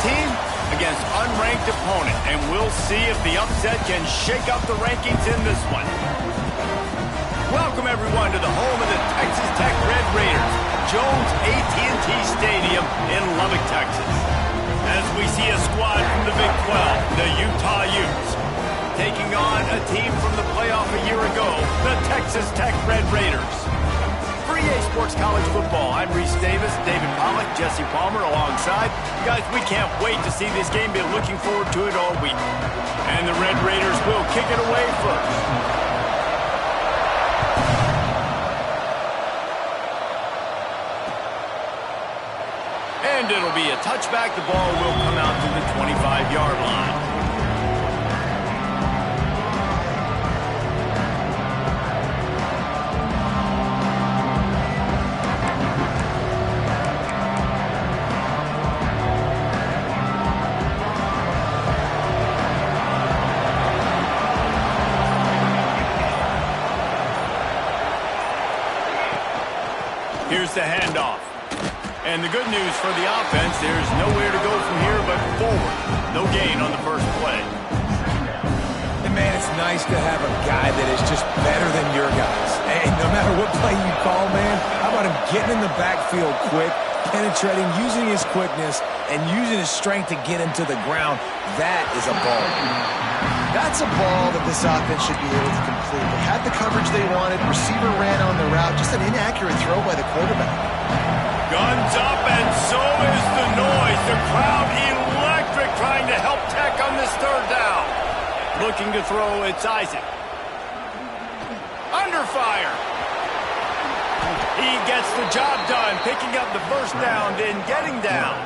team against unranked opponent, and we'll see if the upset can shake up the rankings in this one. Welcome, everyone, to the home of the Texas Tech Red Raiders, Jones AT&T Stadium in Lubbock, Texas. As we see a squad from the Big 12, the Utah Utes, taking on a team from the playoff a year ago, the Texas Tech Red Raiders. For EA Sports College Football, I'm Reese Davis, David Pollack, Jesse Palmer alongside. Guys, we can't wait to see this game. Been looking forward to it all week. And the Red Raiders will kick it away first. And it'll be a touchback. The ball will come out to the 25-yard line. Here's the handoff. And the good news for the offense, there's nowhere to go from here but forward. No gain on the first play. And man, it's nice to have a guy that is just better than your guys. Hey, no matter what play you call, man, how about him getting in the backfield quick, penetrating, using his quickness, and using his strength to get him to the ground. That is a ball. That's a ball that this offense should be able to complete. They had the coverage they wanted. Receiver ran on the route. Just an inaccurate throw by the quarterback. Guns up, and so is the noise. The crowd electric, trying to help Tech on this third down. Looking to throw, it's Isaac. Under fire. He gets the job done, picking up the first down, then getting down.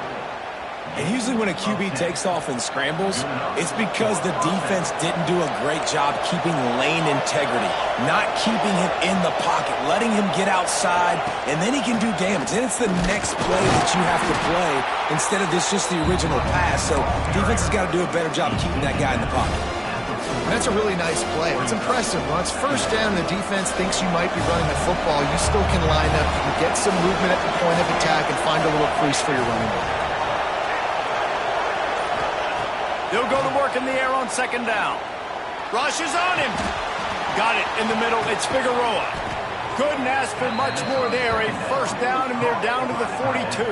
And usually when a QB takes off and scrambles, it's because the defense didn't do a great job keeping lane integrity, not keeping him in the pocket, letting him get outside, and then he can do damage. And it's the next play that you have to play instead of just the original pass. So defense has got to do a better job keeping that guy in the pocket. That's a really nice play. It's impressive. When it's first down and the defense thinks you might be running the football, you still can line up, you can get some movement at the point of attack, and find a little crease for your running back. They'll go to work in the air on second down. Rush is on him. Got it in the middle. It's Figueroa. Couldn't ask for much more there. A first down, and they're down to the 42.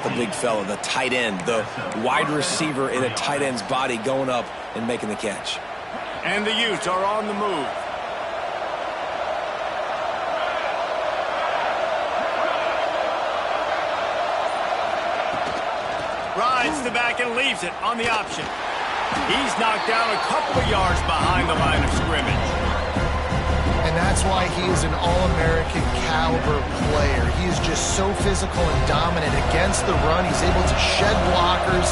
The big fella, the tight end, the wide receiver in a tight end's body going up and making the catch. And the Utes are on the move. Rides the back and leaves it on the option. He's knocked down a couple of yards behind the line of scrimmage. And that's why he is an All-American caliber player. He is just so physical and dominant against the run. He's able to shed blockers,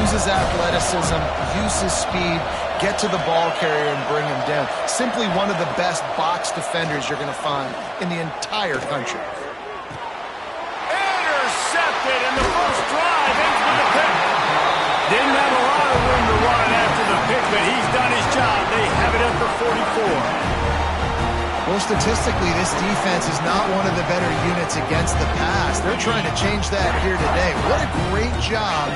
use his athleticism, use his speed, get to the ball carrier and bring him down. Simply one of the best box defenders you're going to find in the entire country. Intercepted, and the first drive ends with a pick. Didn't have a lot of room to run after the pick, but he's done his job. They have it at the 44. Well, statistically, this defense is not one of the better units against the pass. They're trying to change that here today. What a great job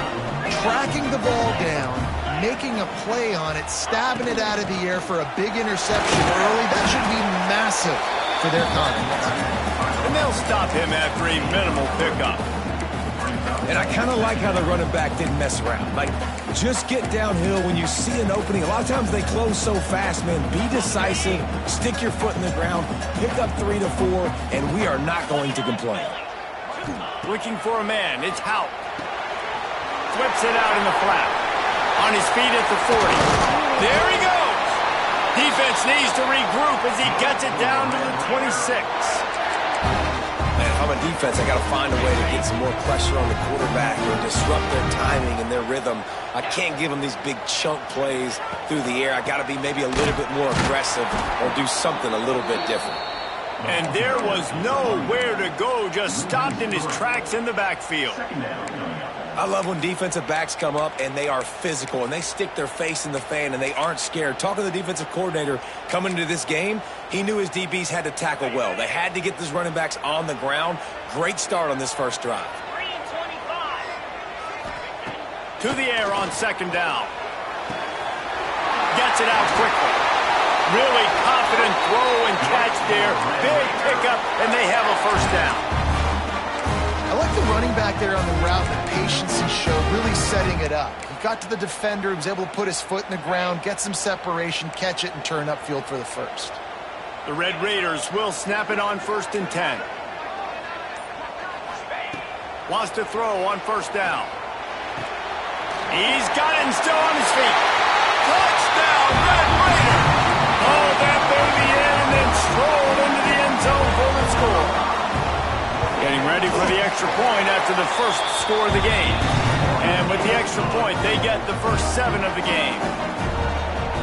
tracking the ball down, making a play on it, stabbing it out of the air for a big interception early. That should be massive for their confidence. And they'll stop him after a minimal pickup. And I kind of like how the running back didn't mess around. Like, just get downhill when you see an opening. A lot of times they close so fast, man. Be decisive, stick your foot in the ground, pick up 3 to 4, and we are not going to complain. Looking for a man, it's Hout. Flips it out in the flat. On his feet at the 40. There he goes. Defense needs to regroup as he gets it down to the 26. Man, if I'm a defense, I got to find a way to get some more pressure on the quarterback or disrupt their timing and their rhythm. I can't give them these big chunk plays through the air. I got to be maybe a little bit more aggressive or do something a little bit different. And there was nowhere to go, just stopped in his tracks in the backfield. I love when defensive backs come up and they are physical and they stick their face in the fan and they aren't scared. Talking to the defensive coordinator coming into this game, he knew his DBs had to tackle well. They had to get these running backs on the ground. Great start on this first drive. To the air on second down. Gets it out quickly. Really confident throw and catch there. Big pickup, and they have a first down. I like the running back there on the route, the patience he showed, really setting it up. He got to the defender, he was able to put his foot in the ground, get some separation, catch it, and turn upfield for the first. The Red Raiders will snap it on 1st and 10. Wants to throw on first down. He's got it and still on his feet. Touchdown, Red Raiders! Oh, that baby in and then strolled into the end zone for the score. Getting ready for the extra point after the first score of the game. And with the extra point, they get the first 7 of the game.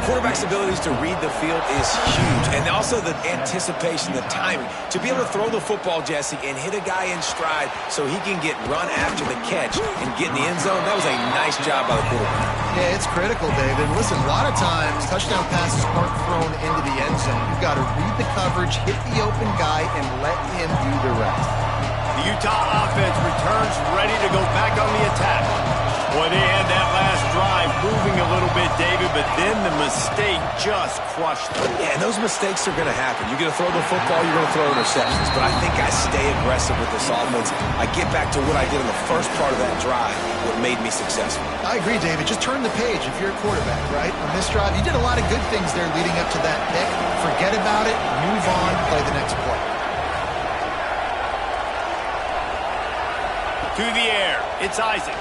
Quarterback's abilities to read the field is huge, and also the anticipation, the timing. To be able to throw the football, Jesse, and hit a guy in stride so he can get run after the catch and get in the end zone, that was a nice job by the quarterback. Yeah, it's critical, David. Listen, a lot of times touchdown passes aren't thrown into the end zone. You've got to read the coverage, hit the open guy, and let him do the rest. The Utah offense returns ready to go back on the attack. Boy, they had that last drive moving a little bit, David, but then the mistake just crushed them. Yeah, and those mistakes are going to happen. You're going to throw the football, you're going to throw interceptions. But I think I stay aggressive with this offense. I get back to what I did in the first part of that drive, what made me successful. I agree, David. Just turn the page if you're a quarterback, right? On this drive, you did a lot of good things there leading up to that pick. Forget about it, move on, play the next play. To the air, it's Isaac.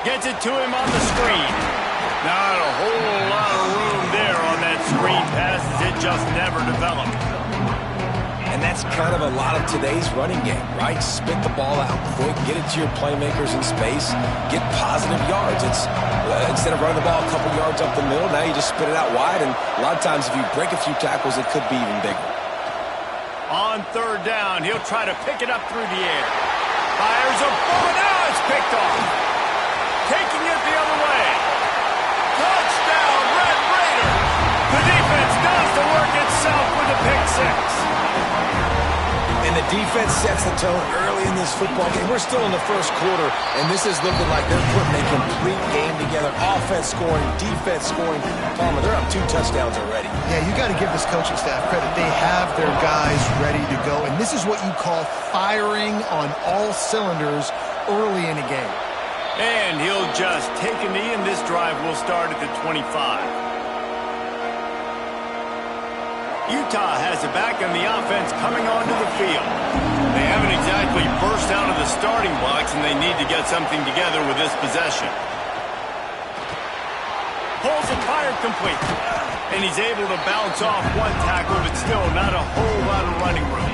Gets it to him on the screen. Not a whole lot of room there on that screen pass as it just never developed. And that's kind of a lot of today's running game, right? Spit the ball out quick, get it to your playmakers in space, get positive yards. It's instead of running the ball a couple yards up the middle, now you just spit it out wide, and a lot of times if you break a few tackles, it could be even bigger. On third down, he'll try to pick it up through the air. Fires a bullet, now it's picked off. Taking it the other way. Touchdown, Red Raiders. The defense does the work itself with a pick 6. And the defense sets the tone early in this football game. We're still in the first quarter, and this is looking like they're putting a complete game together. Offense scoring, defense scoring. Palmer, they're up 2 touchdowns already. Yeah, you got to give this coaching staff credit. They have their guys ready to go, and this is what you call firing on all cylinders early in a game. And he'll just take a knee, and this drive will start at the 25. Utah has it back, and the offense coming onto the field. They haven't exactly burst out of the starting blocks, and they need to get something together with this possession. Pulls it, fired complete. And he's able to bounce off one tackle, but still not a whole lot of running room.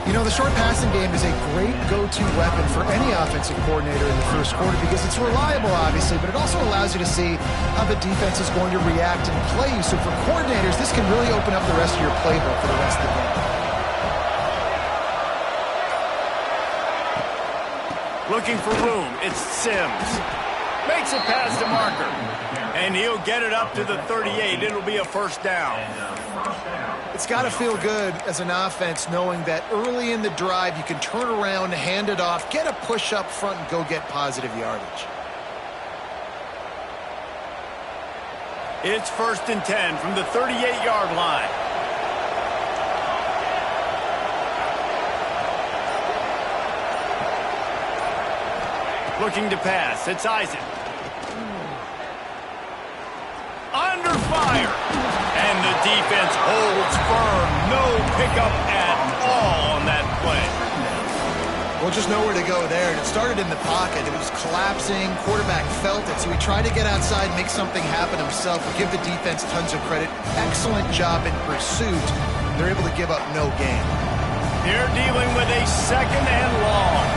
You know, the short passing game is a great go-to weapon for any offensive coordinator in the first quarter because it's reliable, obviously, but it also allows you to see how the defense is going to react and play you. So for coordinators, this can really open up the rest of your playbook for the rest of the game. Looking for room, it's Sims. Makes it past the marker. And he'll get it up to the 38. It'll be a first down. It's got to feel good as an offense knowing that early in the drive you can turn around, hand it off, get a push up front, and go get positive yardage. It's 1st and 10 from the 38-yard line. Looking to pass. It's Isaac. Under fire. And the defense holds firm. No pickup at all on that play. Well, just nowhere to go there. It started in the pocket. It was collapsing. Quarterback felt it, so he tried to get outside, make something happen himself. We'll give the defense tons of credit. Excellent job in pursuit. They're able to give up no gain. They're dealing with a 2nd and long.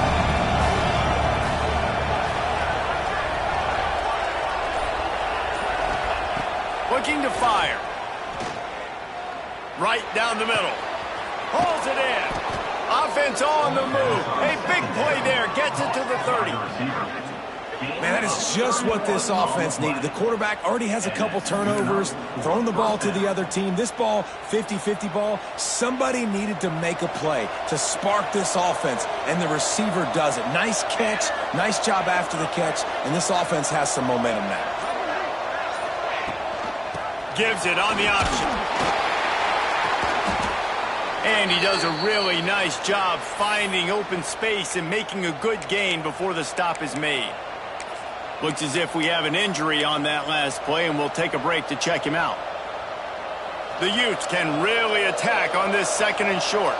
Looking to fire. Right down the middle. Pulls it in. Offense on the move. A big play there. Gets it to the 30. Man, that is just what this offense needed. The quarterback already has a couple turnovers, throwing the ball to the other team. This ball, 50-50 ball, somebody needed to make a play to spark this offense, and the receiver does it. Nice catch, nice job after the catch, and this offense has some momentum now. Gives it on the option. And he does a really nice job finding open space and making a good gain before the stop is made. Looks as if we have an injury on that last play, and we'll take a break to check him out. The Utes can really attack on this 2nd and short.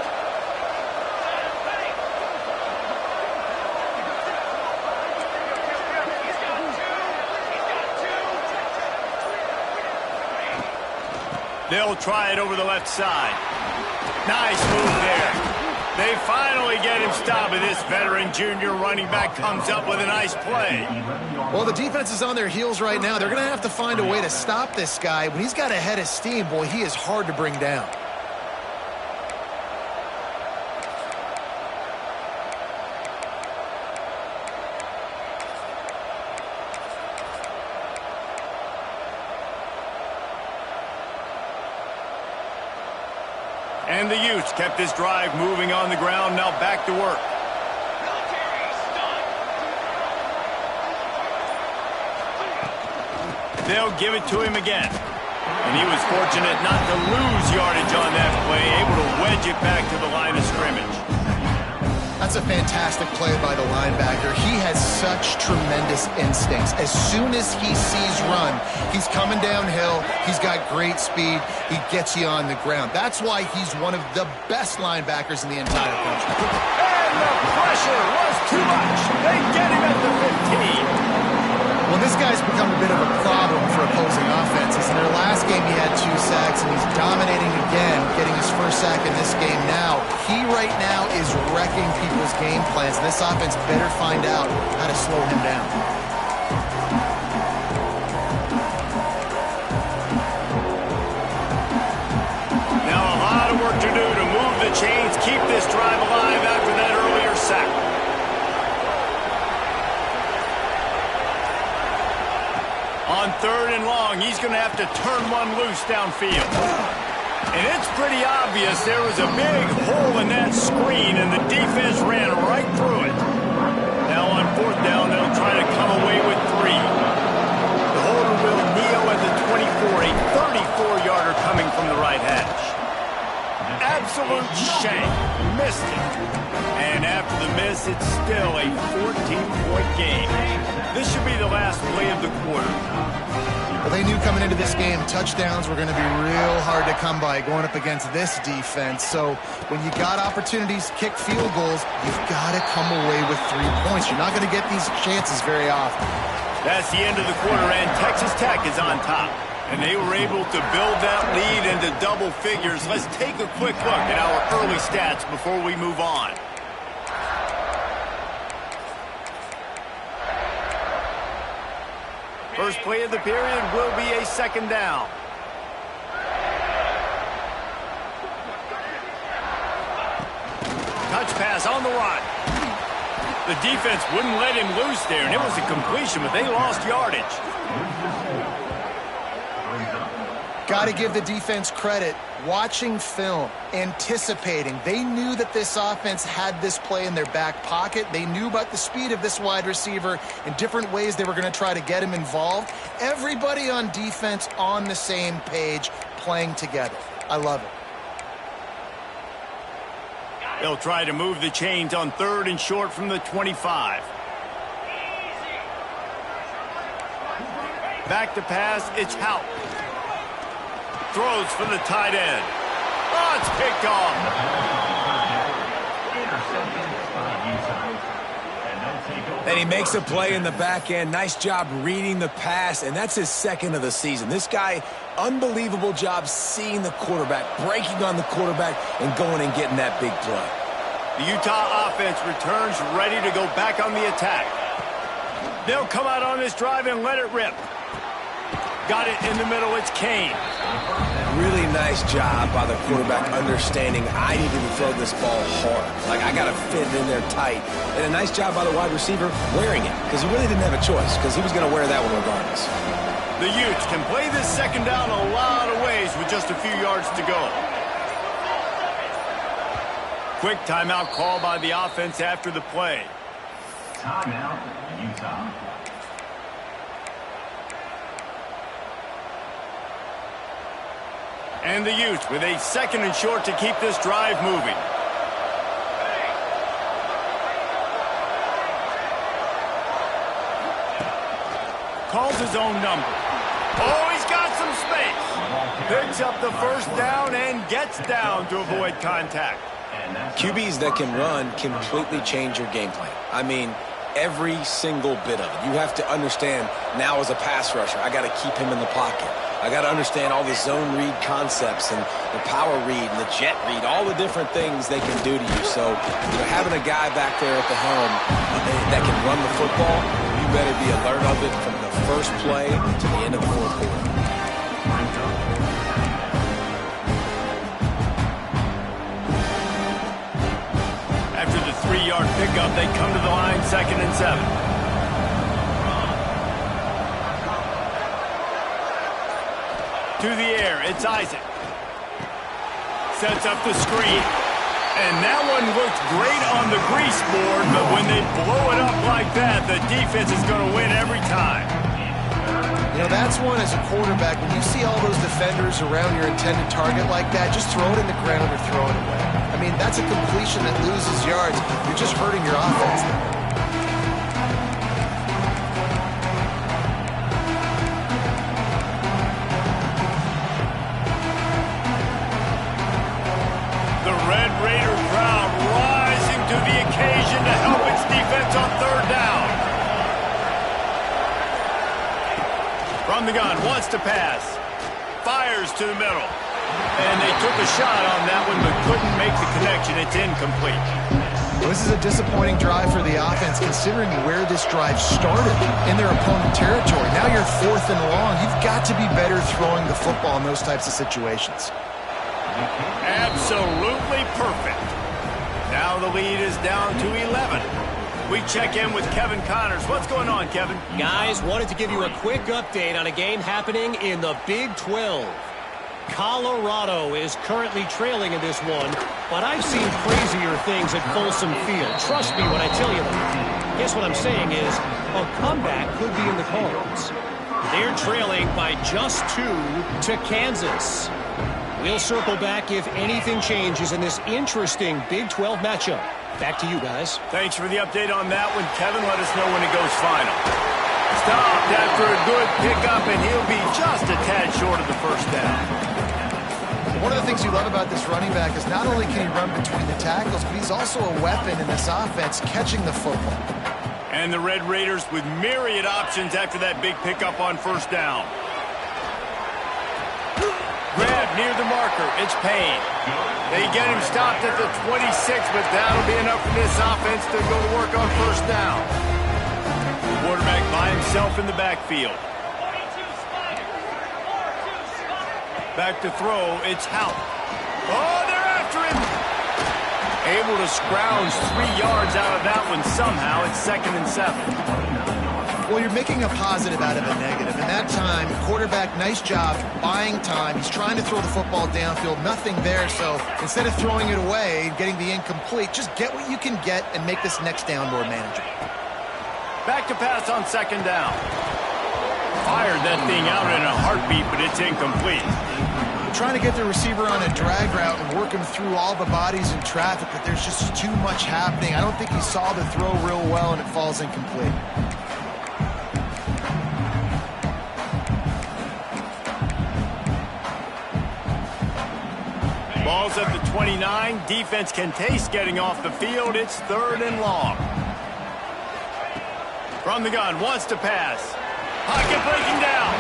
They'll try it over the left side. Nice move there. They finally get him stopped, and this veteran junior running back comes up with a nice play. Well, the defense is on their heels right now. They're going to have to find a way to stop this guy. When he's got a head of steam, boy, he is hard to bring down. And the Utes kept this drive moving on the ground. Now back to work. They'll give it to him again. And he was fortunate not to lose yardage on that play, able to wedge it back to the line of scrimmage. That's a fantastic play by the linebacker. He has such tremendous instincts. As soon as he sees run, he's coming downhill. He's got great speed. He gets you on the ground. That's why he's one of the best linebackers in the entire country. And the pressure was too much. They get him at the 15. Well, this guy's become a bit of a problem for opposing offenses. In their last game, he had 2 sacks, and he's dominating again, getting his first sack in this game now. He right now is wrecking people's game plans. This offense better find out how to slow him down. Now a lot of work to do to move the chains, keep this drive alive after that earlier sack. On 3rd and long, he's going to have to turn one loose downfield. And it's pretty obvious there was a big hole in that screen, and the defense ran right through it. Now on 4th down, they'll try to come away with 3. The holder will kneel at the 24, a 34-yarder coming from the right hash. Absolute shank. Missed it. And after the miss, it's still a 14-point game. This should be the last play of the quarter. Well, they knew coming into this game, touchdowns were going to be real hard to come by going up against this defense. So when you got opportunities to kick field goals, you've got to come away with 3 points. You're not going to get these chances very often. That's the end of the quarter, and Texas Tech is on top. And they were able to build that lead into double figures. Let's take a quick look at our early stats before we move on. First play of the period will be a 2nd down. Touch pass on the run. The defense wouldn't let him loose there, and it was a completion, but they lost yardage. Got to give the defense credit. Watching film, anticipating. They knew that this offense had this play in their back pocket. They knew about the speed of this wide receiver and different ways they were going to try to get him involved. Everybody on defense on the same page, playing together. I love it. They'll try to move the chains on 3rd and short from the 25. Back to pass, it's Houck. Throws for the tight end. Oh, it's picked off. And he makes a play in the back end. Nice job reading the pass, and that's his 2nd of the season. This guy, unbelievable job seeing the quarterback, breaking on the quarterback, and going and getting that big play. The Utah offense returns ready to go back on the attack. They'll come out on this drive and let it rip. Got it in the middle. It's Kane. Really nice job by the quarterback understanding I needed to throw this ball hard. Like, I got to fit it in there tight. And a nice job by the wide receiver wearing it, because he really didn't have a choice, because he was going to wear that one regardless. The Utes can play this second down a lot of ways with just a few yards to go. Quick timeout call by the offense after the play. Timeout, Utah. And the Utes with a 2nd and short to keep this drive moving. Calls his own number. Oh, he's got some space. Picks up the first down and gets down to avoid contact. QBs that can run completely change your game plan. I mean, every single bit of it. You have to understand now as a pass rusher, I got to keep him in the pocket. I got to understand all the zone read concepts and the power read and the jet read, all the different things they can do to you. So, having a guy back there at the helm that can run the football, you better be alert of it from the first play to the end of the fourth quarter. After the 3-yard pickup, they come to the line, 2nd and 7. To the air, it's Isaac. Sets up the screen. And that one looked great on the grease board, but when they blow it up like that, the defense is going to win every time. That's one as a quarterback. When you see all those defenders around your intended target like that, just throw it in the ground or throw it away. I mean, that's a completion that loses yards. You're just hurting your offense there. The Red Raider crowd rising to the occasion to help its defense on 3rd down. From the gun, wants to pass. Fires to the middle. And they took a shot on that one, but couldn't make the connection. It's incomplete. Well, this is a disappointing drive for the offense, considering where this drive started in their opponent territory. Now you're 4th and long. You've got to be better throwing the football in those types of situations. Absolutely perfect. Now the lead is down to 11. We check in with Kevin Connors. What's going on, Kevin? Guys, wanted to give you a quick update on a game happening in the Big 12. Colorado is currently trailing in this one, but I've seen crazier things at Folsom Field. Trust me when I tell you that. Guess what I'm saying is a comeback could be in the cards. They're trailing by just 2 to Kansas. We'll circle back if anything changes in this interesting Big 12 matchup. Back to you guys. Thanks for the update on that one, Kevin. Let us know when it goes final. Stopped after a good pickup, and he'll be just a tad short of the first down. One of the things you love about this running back is not only can he run between the tackles, but he's also a weapon in this offense, catching the football. And the Red Raiders with myriad options after that big pickup on 1st down. Grab near the marker. It's Payne. They get him stopped at the 26, but that'll be enough for this offense to go to work on 1st down. Quarterback by himself in the backfield. Back to throw. It's Hout. Oh, they're after him. Able to scrounge 3 yards out of that one somehow. It's 2nd and 7. Well, you're making a positive out of a negative. And that time, quarterback, nice job buying time. He's trying to throw the football downfield. Nothing there. So instead of throwing it away and getting the incomplete, just get what you can get and make this next down more manageable. Back to pass on 2nd down. Fired that thing out in a heartbeat, but it's incomplete. Trying to get the receiver on a drag route and work him through all the bodies in traffic, but there's just too much happening. I don't think he saw the throw real well, and it falls incomplete. Ball's at the 29. Defense can taste getting off the field. It's 3rd and long. From the gun, wants to pass. Pocket breaking down.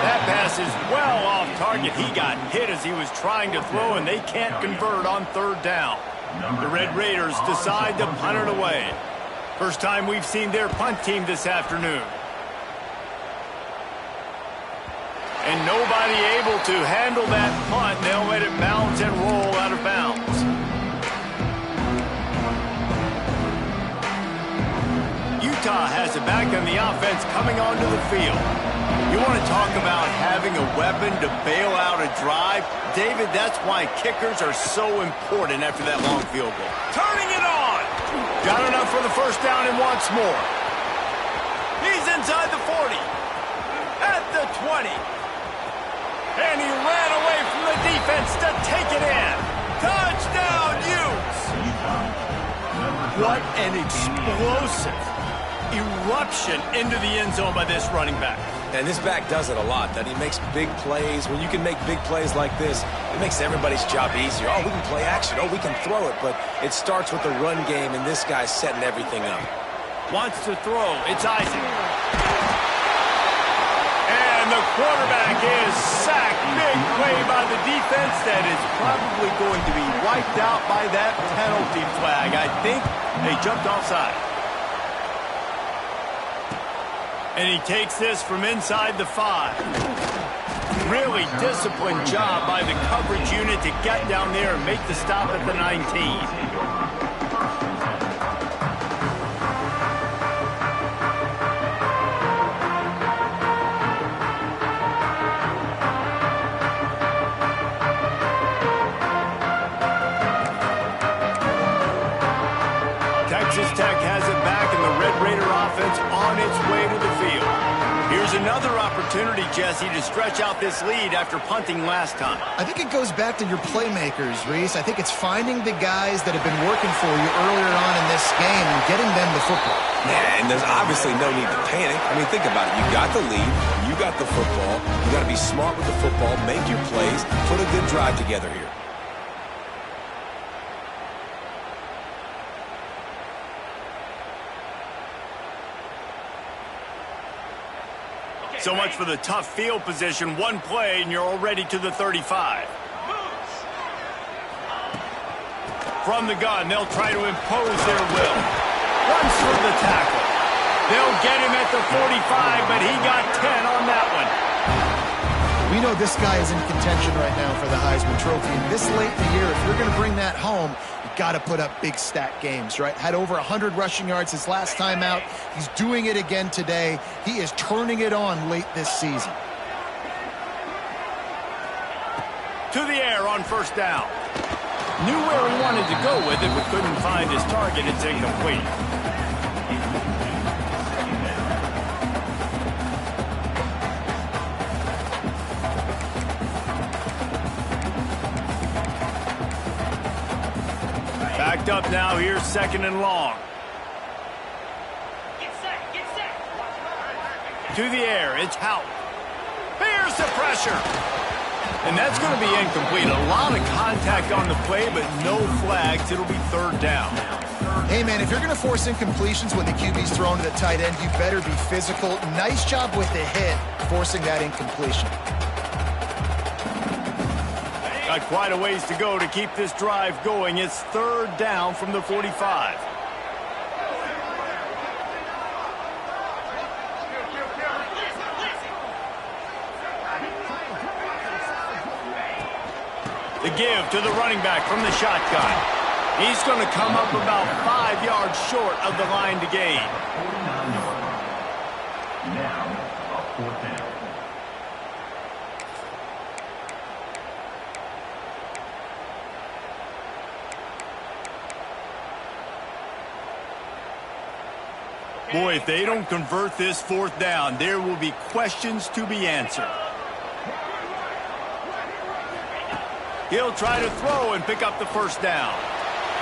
That pass is well off target. He got hit as he was trying to throw, and they can't convert on 3rd down. The Red Raiders decide to punt it away. First time we've seen their punt team this afternoon. And nobody able to handle that punt. They'll let it bounce and roll out of bounds. Utah has it back on the offense coming onto the field. You want to talk about having a weapon to bail out a drive? David, that's why kickers are so important after that long field goal. Turning it on! Got enough for the first down and wants more. He's inside the 40. At the 20. And he ran away from the defense to take it in. Touchdown, Utes! What an explosive eruption into the end zone by this running back. And this back does it a lot. That he makes big plays. When you can make big plays like this, it makes everybody's job easier. Oh, we can play action. Oh, we can throw it. But it starts with the run game, and this guy's setting everything up. Wants to throw. It's Isaac. And the quarterback is sacked. Big play by the defense that is probably going to be wiped out by that penalty flag. I think they jumped offside. And he takes this from inside the 5. Really disciplined job by the coverage unit to get down there and make the stop at the 19. Texas Tech has it back, and the Red Raider offense on its way to the field. Here's another opportunity, Jesse, to stretch out this lead after punting last time. I think it goes back to your playmakers, Reese. I think it's finding the guys that have been working for you earlier on in this game and getting them the football. Yeah, and there's obviously no need to panic. I mean, think about it. You got the lead. You got the football. You got to be smart with the football, make your plays, put a good drive together here. So much for the tough field position. One play, and you're already to the 35. From the gun, they'll try to impose their will. Runs for the tackle. They'll get him at the 45, but he got 10 on that one. We know this guy is in contention right now for the Heisman Trophy. And this late in the year, if you're going to bring that home, you got to put up big stat games, right? Had over 100 rushing yards his last time out. He's doing it again today. He is turning it on late this season. To the air on first down. Knew where he wanted to go with it, but couldn't find his target. It's incomplete. Backed up now. Here's second and long. Get set, get set. To the air. It's Hout. Here's the pressure. And that's going to be incomplete. A lot of contact on the play, but no flags. It'll be third down. Hey, man, if you're going to force incompletions when the QB's thrown to the tight end, you better be physical. Nice job with the hit, forcing that incompletion. Got quite a ways to go to keep this drive going. It's third down from the 45. The give to the running back from the shotgun. He's going to come up about 5 yards short of the line to gain. Now, a fourth down. Boy, if they don't convert this fourth down, there will be questions to be answered. He'll try to throw and pick up the first down.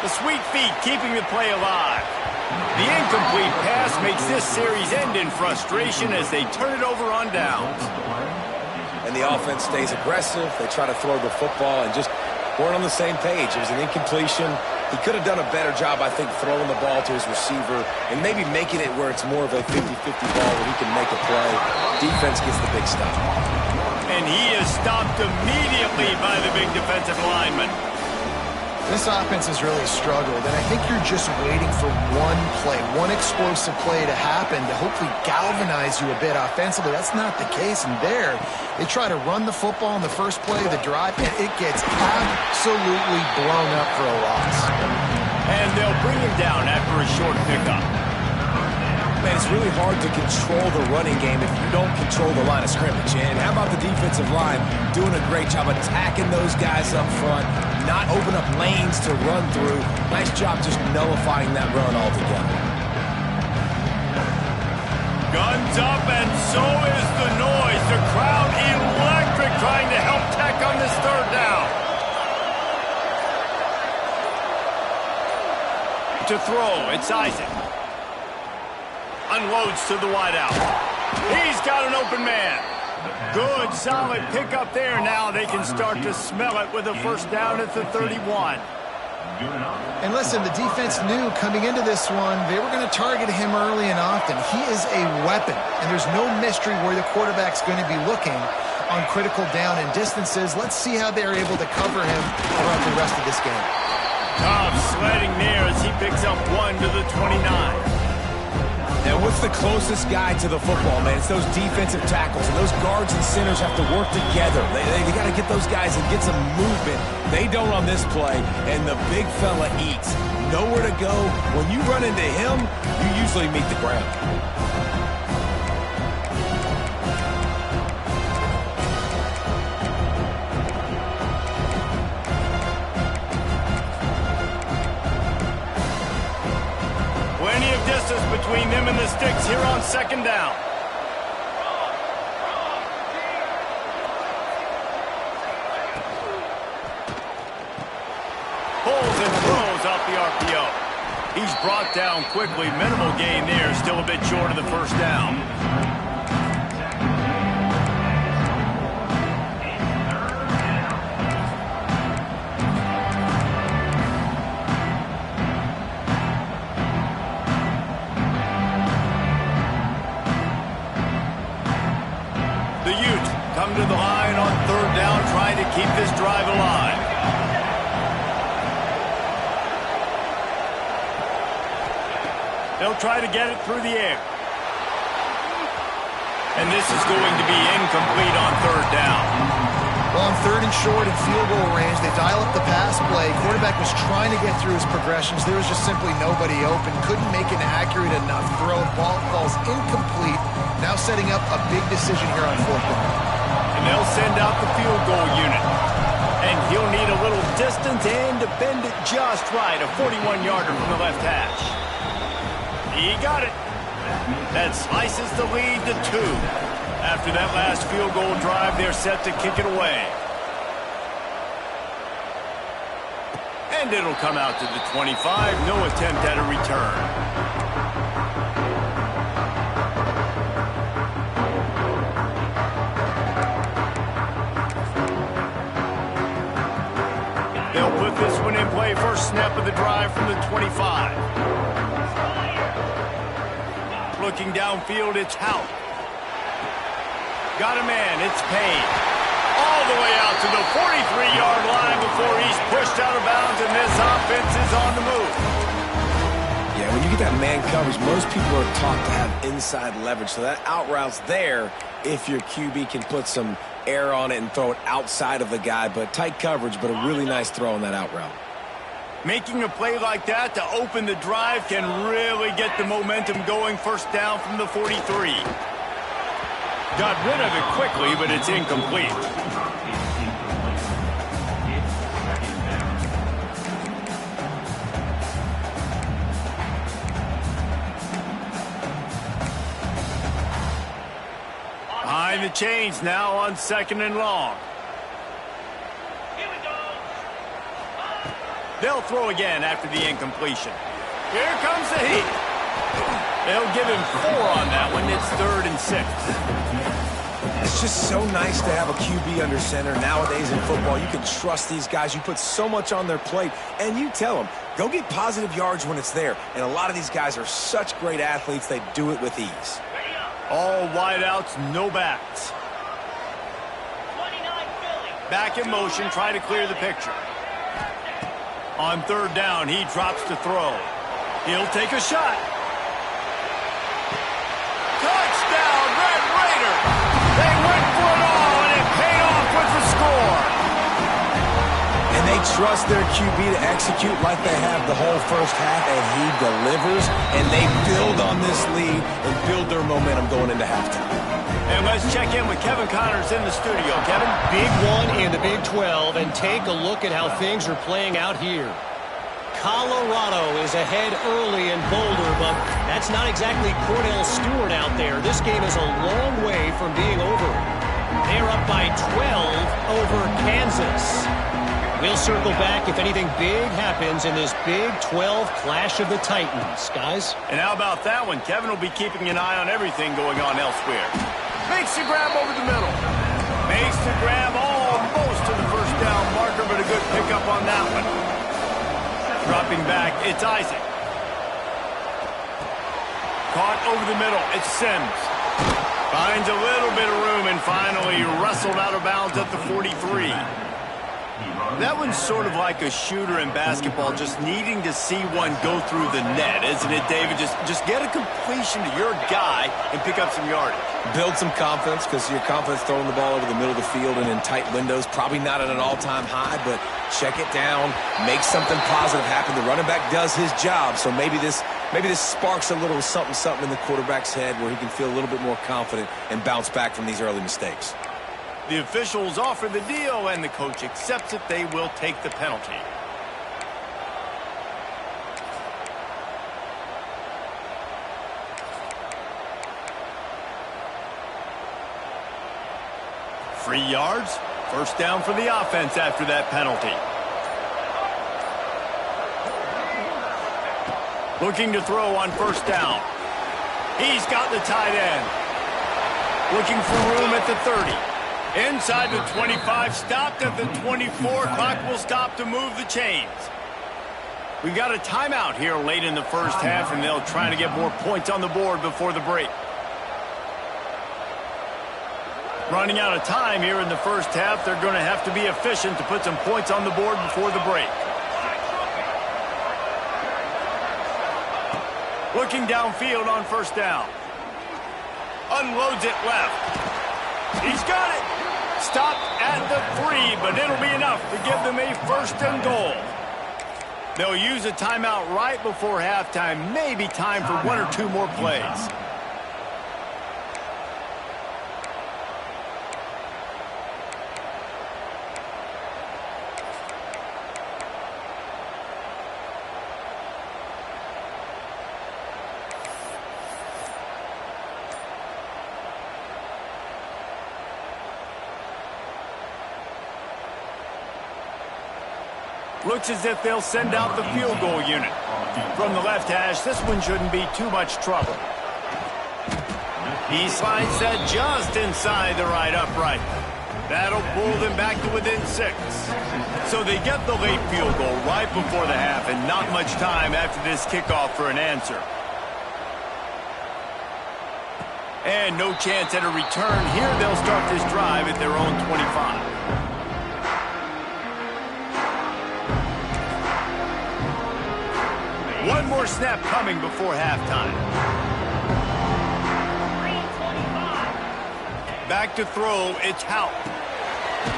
The sweet feet keeping the play alive. The incomplete pass makes this series end in frustration as they turn it over on downs. And the offense stays aggressive. They try to throw the football and just weren't on the same page. It was an incompletion. He could have done a better job, I think, throwing the ball to his receiver and maybe making it where it's more of a 50-50 ball where he can make a play. Defense gets the big stop. And he is stopped immediately by the big defensive lineman. This offense has really struggled, and I think you're just waiting for one play, one explosive play to happen to hopefully galvanize you a bit offensively. That's not the case, and there, they try to run the football in the first play of the drive, and it gets absolutely blown up for a loss. And they'll bring him down after a short pickup. Man, it's really hard to control the running game if you don't control the line of scrimmage. And how about the defensive line doing a great job attacking those guys up front, not open up lanes to run through. Nice job just nullifying that run altogether. Guns up, and so is the noise. The crowd electric trying to help Tech on this third down. To throw, it's Isaac. Unloads to the wideout. He's got an open man. Good, solid pickup there. Now they can start to smell it with a first down at the 31. And listen, the defense knew coming into this one, they were going to target him early and often. He is a weapon, and there's no mystery where the quarterback's going to be looking on critical down and distances. Let's see how they're able to cover him throughout the rest of this game. Tough sledding there as he picks up 1 to the 29. Now, what's the closest guy to the football, man? It's those defensive tackles, and those guards and centers have to work together. They got to get those guys and get some movement. They don't on this play, and the big fella eats. Nowhere to go. When you run into him, you usually meet the ground. Distance between them and the sticks here on second down. Pulls and throws off the RPO. He's brought down quickly. Minimal gain there. Still a bit short of the first down. Come to the line on third down, trying to keep this drive alive. They'll try to get it through the air. And this is going to be incomplete on third down. Well, on third and short and field goal range, they dial up the pass play. Quarterback was trying to get through his progressions. There was just simply nobody open. Couldn't make an accurate enough throw. Ball falls incomplete. Now setting up a big decision here on fourth down. And they'll send out the field goal unit. And he'll need a little distance and to bend it just right. A 41-yarder from the left hash. He got it. That slices the lead to 2. After that last field goal drive, they're set to kick it away. And it'll come out to the 25. No attempt at a return. They'll put this one in play. First snap of the drive from the 25. Looking downfield, it's Howe. Got a man, it's Payne. All the way out to the 43-yard line before he's pushed out of bounds, and this offense is on the move. Yeah, when you get that man coverage, most people are taught to have inside leverage, so that out route's there if your QB can put some air on it and throw it outside of the guy, but tight coverage, but a really nice throw on that out route. Making a play like that to open the drive can really get the momentum going. First down from the 43. Got rid of it quickly, but it's incomplete. Behind the chains now on second and long. They'll throw again after the incompletion. Here comes the heat. They'll give him 4 on that one. It's 3rd and 6. It's just so nice to have a QB under center. Nowadays in football, you can trust these guys. You put so much on their plate, and you tell them, go get positive yards when it's there. And a lot of these guys are such great athletes, they do it with ease. All wideouts, no backs. Back in motion, try to clear the picture. On third down, he drops to throw. He'll take a shot. Touchdown, Red Raiders! They went for it all, and it paid off with the score. And they trust their QB to execute like they have the whole first half, and he delivers, and they build on this lead and build their momentum going into halftime. And let's check in with Kevin Connors in the studio. Kevin? Big one in the Big 12, and take a look at how things are playing out here. Colorado is ahead early in Boulder, but that's not exactly Cordell Stewart out there. This game is a long way from being over. They're up by 12 over Kansas. We'll circle back if anything big happens in this Big 12 Clash of the Titans, guys. And how about that one? Kevin will be keeping an eye on everything going on elsewhere. Makes the grab over the middle. Makes the grab almost to the first down marker, but a good pickup on that one. Dropping back, it's Isaac. Caught over the middle, it's Sims. Finds a little bit of room and finally wrestled out of bounds at the 43. That one's sort of like a shooter in basketball, just needing to see one go through the net, isn't it, David? Just get a completion to your guy and pick up some yardage. Build some confidence, because your confidence throwing the ball over the middle of the field and in tight windows, probably not at an all-time high, but check it down, make something positive happen. The running back does his job, so maybe this sparks a little something in the quarterback's head where he can feel a little bit more confident and bounce back from these early mistakes. The officials offer the deal, and the coach accepts it. They will take the penalty. Free yards. First down for the offense after that penalty. Looking to throw on first down. He's got the tight end. Looking for room at the 30. Inside the 25, stopped at the 24. Clock will stop to move the chains. We've got a timeout here late in the first half, and they'll try to get more points on the board before the break. Running out of time here in the first half, they're going to have to be efficient to put some points on the board before the break. Looking downfield on first down. Unloads it left. He's got it. Stopped at the 3, but it'll be enough to give them a first and goal. They'll use a timeout right before halftime. Maybe time for one or two more plays. Looks as if they'll send out the field goal unit. From the left hash, this one shouldn't be too much trouble. He slides that just inside the right upright. That'll pull them back to within 6. So they get the late field goal right before the half, and not much time after this kickoff for an answer. And no chance at a return here. They'll start this drive at their own 25. One more snap coming before halftime. Back to throw, it's Hout.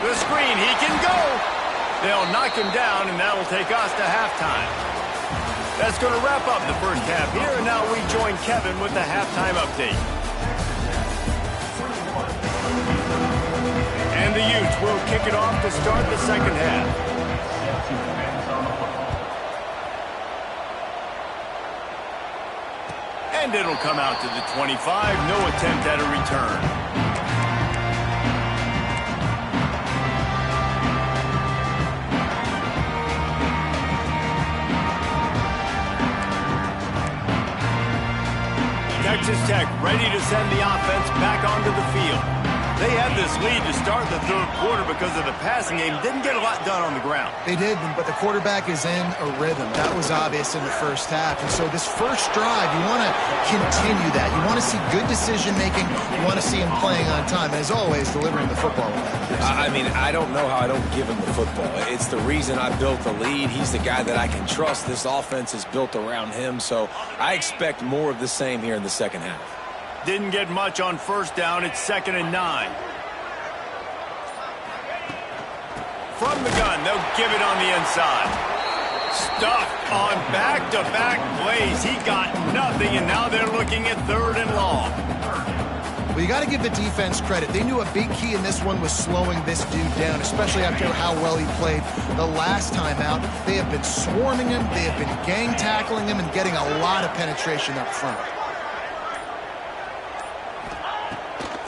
The screen, he can go. They'll knock him down, and that'll take us to halftime. That's going to wrap up the first half here, and now we join Kevin with the halftime update. And the Utes will kick it off to start the second half. And it'll come out to the 25. No attempt at a return. Texas Tech ready to send the offense back onto the field. They had this lead to start the third quarter because of the passing game. Didn't get a lot done on the ground. They did, but the quarterback is in a rhythm. That was obvious in the first half. And so this first drive, you want to continue that. You want to see good decision-making. You want to see him playing on time. And as always, delivering the football with that. I mean, I don't know how I don't give him the football. It's the reason I built the lead. He's the guy that I can trust. This offense is built around him. So I expect more of the same here in the second half. Didn't get much on first down. It's 2nd and 9. From the gun, they'll give it on the inside. Stuffed on back-to-back plays. He got nothing, and now they're looking at 3rd and long. Well, you got to give the defense credit. They knew a big key in this one was slowing this dude down, especially after how well he played the last time out. They have been swarming him. They have been gang tackling him and getting a lot of penetration up front.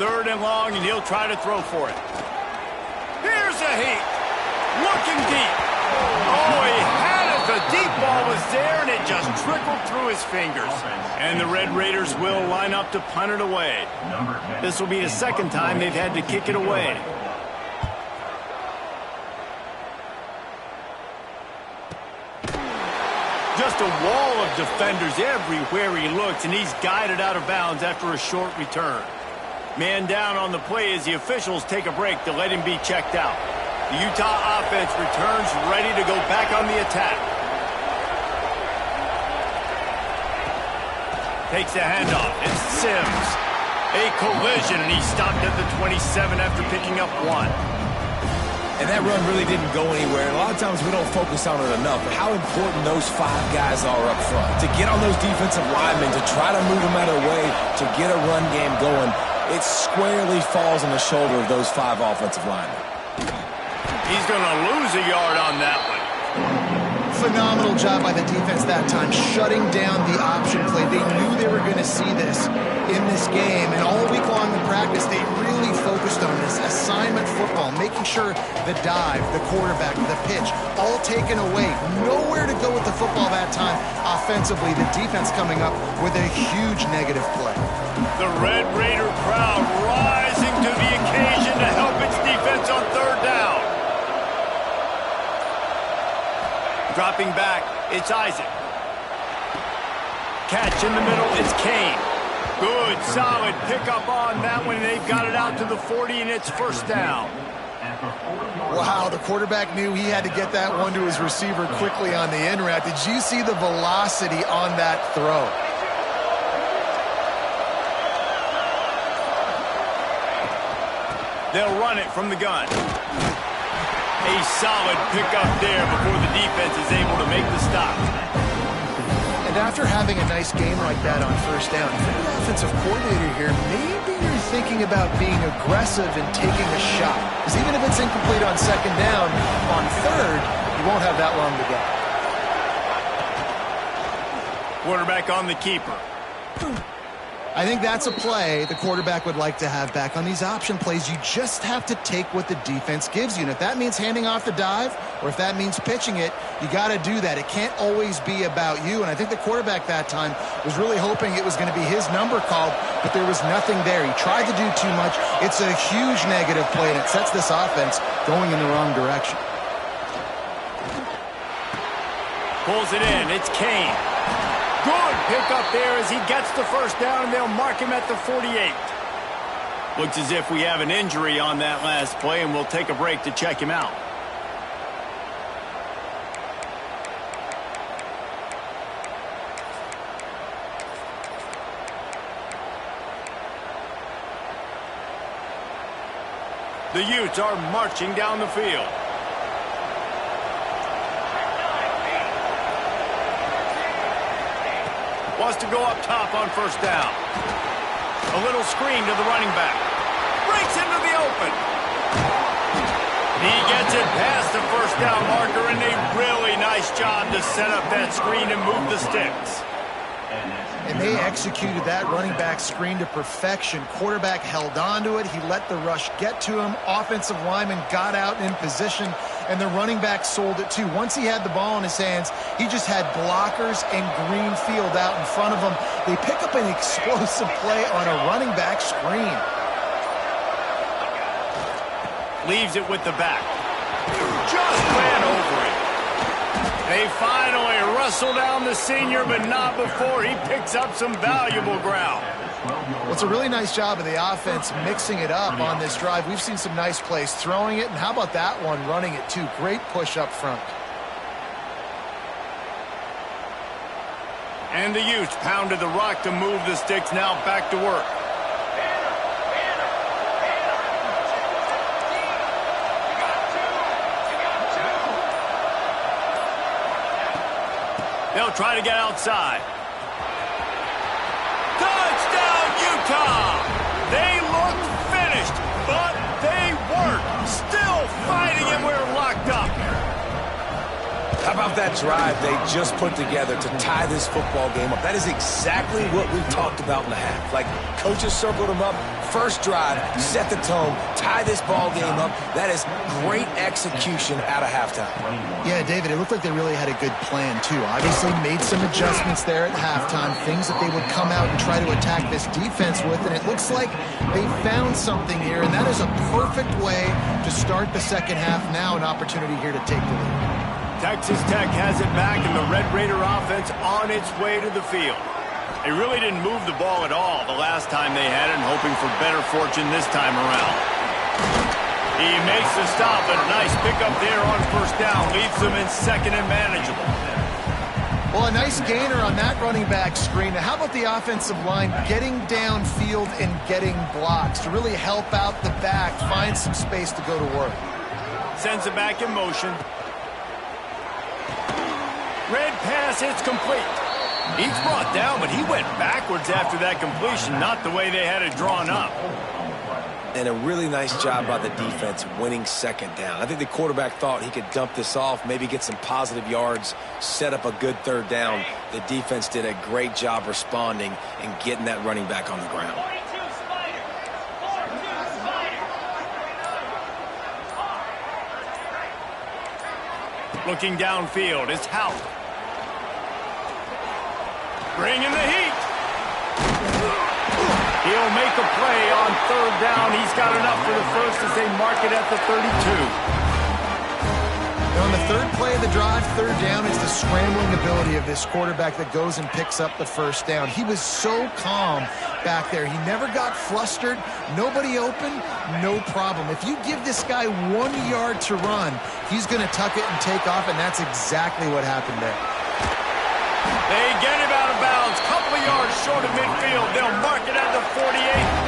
3rd and long, and he'll try to throw for it. Here's a heat. Looking deep. Oh, he had it. The deep ball was there, and it just trickled through his fingers. And the Red Raiders will line up to punt it away. This will be the second time they've had to kick it away. Just a wall of defenders everywhere he looks, and he's guided out of bounds after a short return. Man down on the play as the officials take a break to let him be checked out. The Utah offense returns ready to go back on the attack. Takes the handoff. It's Sims. A collision, and he stopped at the 27 after picking up 1. And that run really didn't go anywhere. And a lot of times we don't focus on it enough, but how important those 5 guys are up front. To get on those defensive linemen, to try to move them out of the way, to get a run game going, it squarely falls on the shoulder of those 5 offensive linemen. He's going to lose a yard on that one. Phenomenal job by the defense that time, shutting down the option play. They knew they were going to see this in this game, and all week long in practice, they really focused on this assignment football, making sure the dive, the quarterback, the pitch, all taken away. Nowhere to go with the football that time offensively. The defense coming up with a huge negative play. The Red Raider crowd rising to the occasion to help its defense on 3rd down. Dropping back, it's Isaac. Catch in the middle, it's Kane. Good, solid pickup on that one, and they've got it out to the 40, and it's 1st down. Wow, the quarterback knew he had to get that one to his receiver quickly on the in route. Did you see the velocity on that throw? They'll run it from the gun. A solid pickup there before the defense is able to make the stop. And after having a nice game like that on 1st down, if you're the offensive coordinator here, maybe you're thinking about being aggressive and taking a shot. Because even if it's incomplete on 2nd down, on 3rd, you won't have that long to go. Quarterback on the keeper. I think that's a play the quarterback would like to have back. On these option plays, you just have to take what the defense gives you. And if that means handing off the dive, or if that means pitching it, you got to do that. It can't always be about you. And I think the quarterback that time was really hoping it was going to be his number called, but there was nothing there. He tried to do too much. It's a huge negative play, and it sets this offense going in the wrong direction. Pulls it in. It's Kane. Good pickup there as he gets the 1st down, and they'll mark him at the 48. Looks as if we have an injury on that last play, and we'll take a break to check him out. The Utes are marching down the field. Wants to go up top on 1st down. A little screen to the running back. Breaks into the open. He gets it past the 1st down marker, and a really nice job to set up that screen and move the sticks. And they executed that running back screen to perfection. Quarterback held on to it. He let the rush get to him. Offensive lineman got out in position, and the running back sold it too. Once he had the ball in his hands, he just had blockers and green field out in front of him. They pick up an explosive play on a running back screen. leaves it with the back. Just ran over it. They finally wrestle down the senior, but not before he picks up some valuable ground. Well, it's a really nice job of the offense mixing it up on this drive. We've seen some nice plays throwing it, and how about that one running it too? Great push up front. And the Utes pounded the rock to move the sticks, now back to work. They'll try to get outside. Touchdown, Utah! They looked finished, but they weren't. Still fighting, and we're locked up. How about that drive they just put together to tie this football game up? That is exactly what we talked about in the half. Like, coaches circled them up, first drive, set the tone, tie this ball game up. That is great execution out of halftime. Yeah, David, it looked like they really had a good plan, too. Obviously made some adjustments there at halftime, things that they would come out and try to attack this defense with, and it looks like they found something here, and that is a perfect way to start the second half. Now an opportunity here to take the lead. Texas Tech has it back, and the Red Raider offense on its way to the field. They really didn't move the ball at all the last time they had it, and hoping for better fortune this time around. He makes the stop, but a nice pickup there on first down. Leaves them in second and manageable. Well, a nice gainer on that running back screen. Now, how about the offensive line getting downfield and getting blocks to really help out the back, find some space to go to work? Sends it back in motion. Red pass, it's complete. He's brought down, but he went backwards after that completion, not the way they had it drawn up. And a really nice job by the defense winning second down. I think the quarterback thought he could dump this off, maybe get some positive yards, set up a good third down. The defense did a great job responding and getting that running back on the ground. Looking downfield, it's Hout. Bringing the heat. He'll make a play on third down. He's got enough for the first as they mark it at the 32. Now on the third play of the drive, third down, it's the scrambling ability of this quarterback that goes and picks up the first down. He was so calm back there. He never got flustered. Nobody open, no problem. If you give this guy 1 yard to run, he's going to tuck it and take off, and that's exactly what happened there. They get him out of bounds, couple of yards short of midfield. They'll mark it at the 48,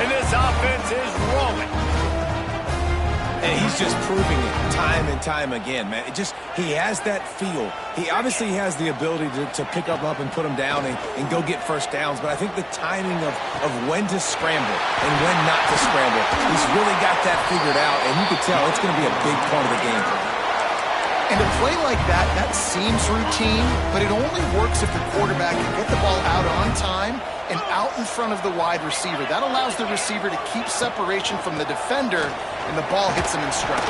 and this offense is rolling. And he's just proving it time and time again, man. He has that feel. He obviously has the ability to pick up and put him down and go get first downs, but I think the timing of when to scramble and when not to scramble, he's really got that figured out, and you can tell it's going to be a big part of the game for him. And a play like that seems routine, but it only works if the quarterback can get the ball out on time and out in front of the wide receiver. That allows the receiver to keep separation from the defender, and the ball hits him in stride.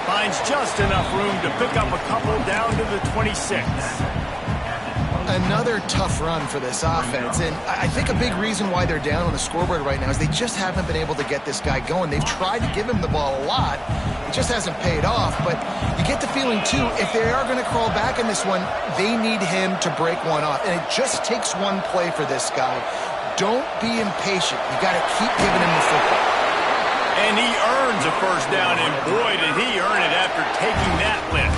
Finds just enough room to pick up a couple down to the 26. Another tough run for this offense, and I think a big reason why they're down on the scoreboard right now is they just haven't been able to get this guy going. They've tried to give him the ball a lot. It just hasn't paid off, but you get the feeling, too, if they are going to crawl back in this one, they need him to break one off, and it just takes one play for this guy. Don't be impatient. You got to keep giving him the football. And he earns a first down, and boy, did he earn it after taking that lift.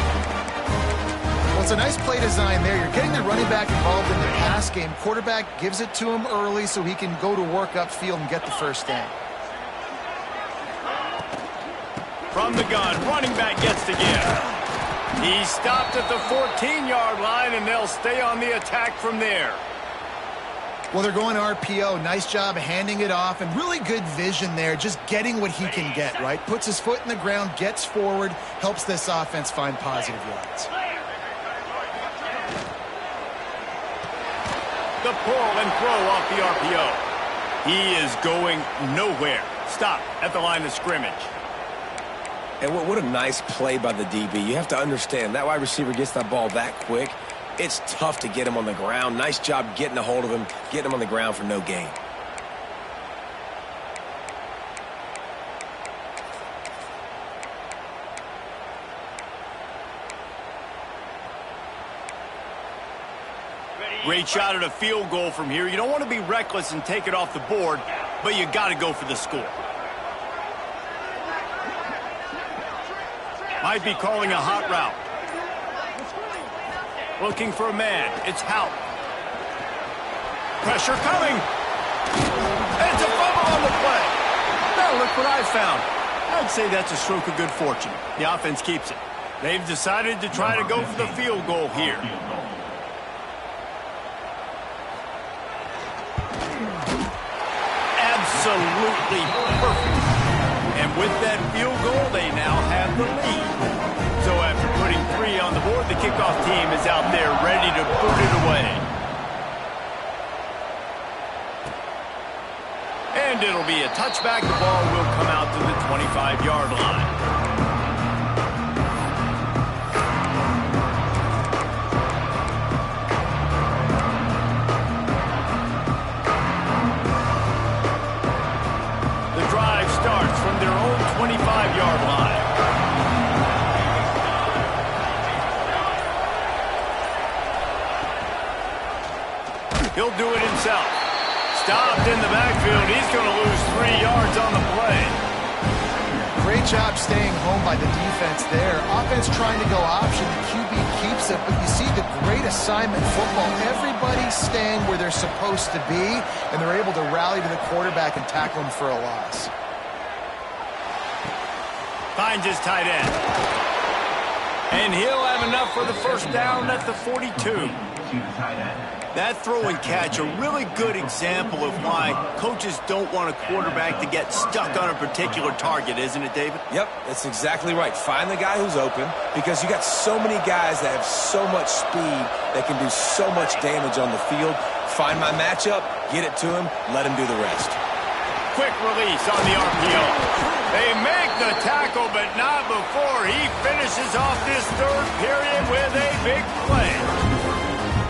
Well, it's a nice play design there. You're getting the running back involved in the pass game. Quarterback gives it to him early so he can go to work upfield and get the first down. From the gun, running back gets to give. He stopped at the 14-yard line, and they'll stay on the attack from there. Well, they're going RPO. Nice job handing it off, and really good vision there, just getting what he can get, right? Puts his foot in the ground, gets forward, helps this offense find positive yards. The pull and throw off the RPO. He is going nowhere. Stop at the line of scrimmage. And what a nice play by the DB. You have to understand, that wide receiver gets that ball that quick. It's tough to get him on the ground. Nice job getting a hold of him, getting him on the ground for no gain. Great shot at a field goal from here. You don't want to be reckless and take it off the board, but you got to go for the score. Might be calling a hot route. Looking for a man. It's Hout. Pressure coming. It's a fumble on the play. Now look what I found. I'd say that's a stroke of good fortune. The offense keeps it. They've decided to try to go for the field goal here. Absolutely perfect. And with that field goal, they now have the lead. So after putting 3 on the board, the kickoff team is out there ready to boot it away. And it'll be a touchback. The ball will come out to the 25-yard line. The drive starts from their own 25-yard line. He'll do it himself. Stopped in the backfield. He's going to lose 3 yards on the play. Great job staying home by the defense there. Offense trying to go option. The QB keeps it, but you see the great assignment football. Everybody's staying where they're supposed to be, and they're able to rally to the quarterback and tackle him for a loss. Finds his tight end. And he'll have enough for the first down at the 42. That throw and catch, a really good example of why coaches don't want a quarterback to get stuck on a particular target, isn't it, David? Yep, that's exactly right. Find the guy who's open, because you got so many guys that have so much speed that can do so much damage on the field. Find my matchup, get it to him, let him do the rest. Quick release on the RPO. They make the tackle, but not before he finishes off this third period with a big play.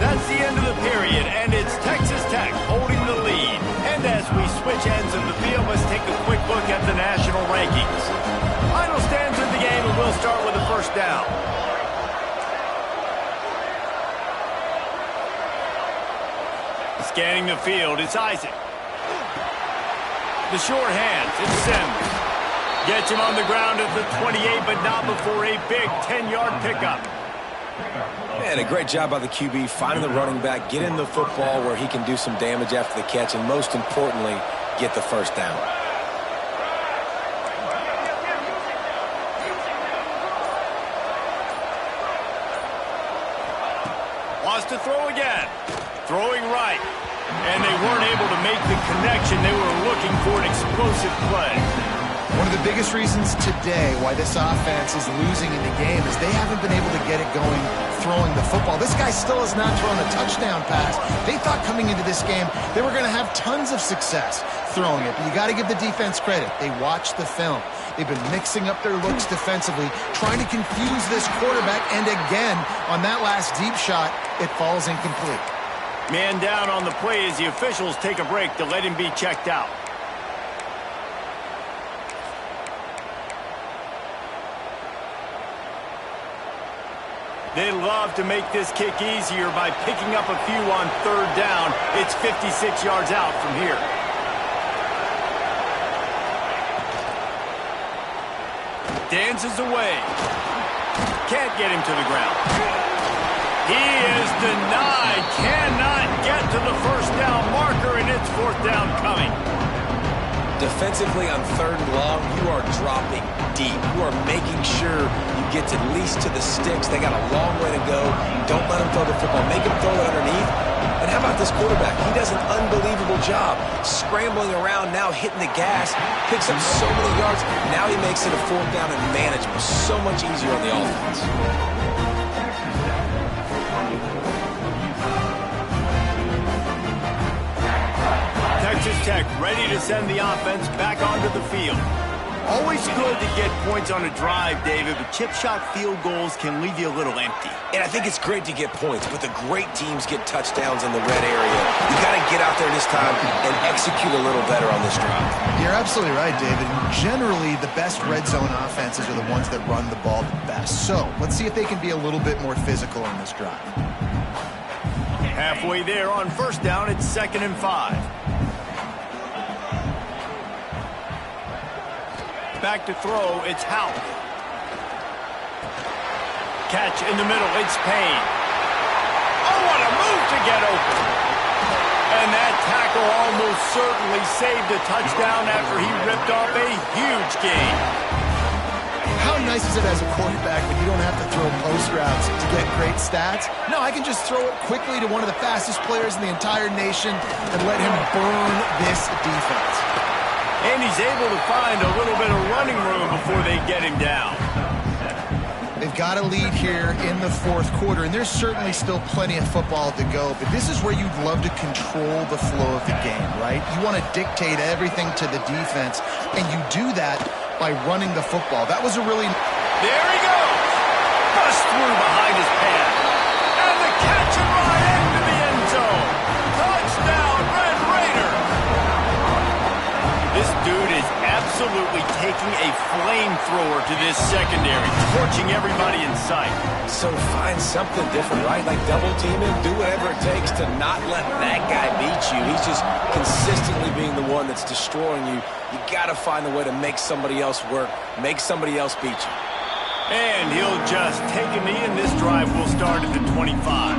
That's the end of the period, and it's Texas Tech holding the lead. And as we switch ends of the field, let's take a quick look at the national rankings. Final stands of the game, and we'll start with the first down. Scanning the field, it's Isaac. The short hands, it's Sims. Gets him on the ground at the 28, but not before a big 10-yard pickup. Man, a great job by the QB, finding the running back, getting the football where he can do some damage after the catch, and most importantly, get the first down. Wants to throw again. Throwing right. And they weren't able to make the connection. They were looking for an explosive play. One of the biggest reasons today why this offense is losing in the game is they haven't been able to get it going throwing the football. This guy still has not thrown a touchdown pass. They thought coming into this game they were going to have tons of success throwing it, but you got to give the defense credit. They watched the film. They've been mixing up their looks defensively, trying to confuse this quarterback, and again, on that last deep shot, it falls incomplete. Man down on the play as the officials take a break to let him be checked out. They love to make this kick easier by picking up a few on third down. It's 56 yards out from here. Dances away. Can't get him to the ground. He is denied. Cannot get to the first down marker, and it's fourth down coming. Defensively on third and long, you are dropping deep. You are making sure you get at least to the sticks. They got a long way to go. Don't let them throw the football. Make them throw it underneath. And how about this quarterback? He does an unbelievable job scrambling around, now hitting the gas, picks up so many yards. Now he makes it a fourth down and manageable. So much easier on the offense. Texas Tech ready to send the offense back onto the field. Always good to get points on a drive, David, but chip shot field goals can leave you a little empty. And I think it's great to get points, but the great teams get touchdowns in the red area. You got to get out there this time and execute a little better on this drive. You're absolutely right, David. Generally, the best red zone offenses are the ones that run the ball the best. So let's see if they can be a little bit more physical on this drive. Halfway there on first down, it's 2nd and 5. Back to throw, it's Howell. Catch in the middle, it's Payne. Oh, what a move to get open. And that tackle almost certainly saved a touchdown after he ripped off a huge gain. How nice is it as a quarterback when you don't have to throw post routes to get great stats? No, I can just throw it quickly to one of the fastest players in the entire nation and let him burn this defense. And he's able to find a little bit of running room before they get him down. They've got a lead here in the fourth quarter, and there's certainly still plenty of football to go, but this is where you'd love to control the flow of the game, right? You want to dictate everything to the defense, and you do that by running the football. That was a really... There he goes! Bust through behind his pad. And the catch and right into the end zone. Touchdown, Red Raiders! This dude is absolutely taking a flamethrower to this secondary, torching everybody in sight. So find something different, right? Like double team him, do whatever it takes to not let that guy beat you. He's just consistently being the one that's destroying you. You got to find a way to make somebody else work, make somebody else beat you. And he'll just take a knee, and this drive will start at the 25.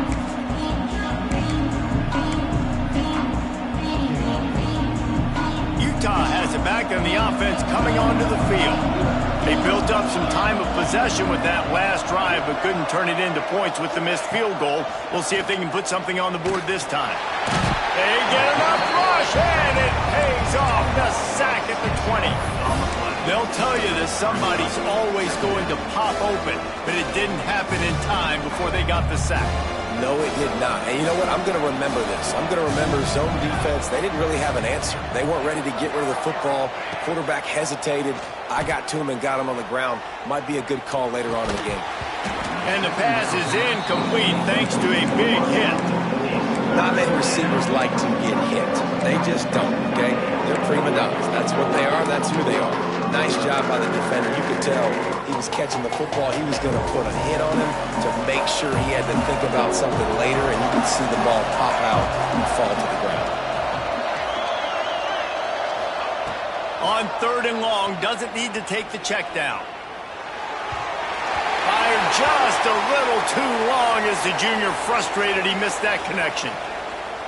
Utah has it back, and the offense coming onto the field. They built up some time of possession with that last drive, but couldn't turn it into points with the missed field goal. We'll see if they can put something on the board this time. They get enough rush, and it pays off. The sack at the 20. They'll tell you that somebody's always going to pop open, but it didn't happen in time before they got the sack. No, it did not. And you know what? I'm going to remember this. I'm going to remember zone defense. They didn't really have an answer. They weren't ready to get rid of the football. The quarterback hesitated. I got to him and got him on the ground. Might be a good call later on in the game. And the pass is incomplete thanks to a big hit. Not many receivers like to get hit. They just don't, okay? They're prima donnas. That's what they are. That's who they are. Nice job by the defender. You could tell he was catching the football. He was going to put a hit on him to make sure he had to think about something later, and you could see the ball pop out and fall to the ground. On 3rd and long, doesn't need to take the check down. Fired just a little too long as the junior frustrated he missed that connection.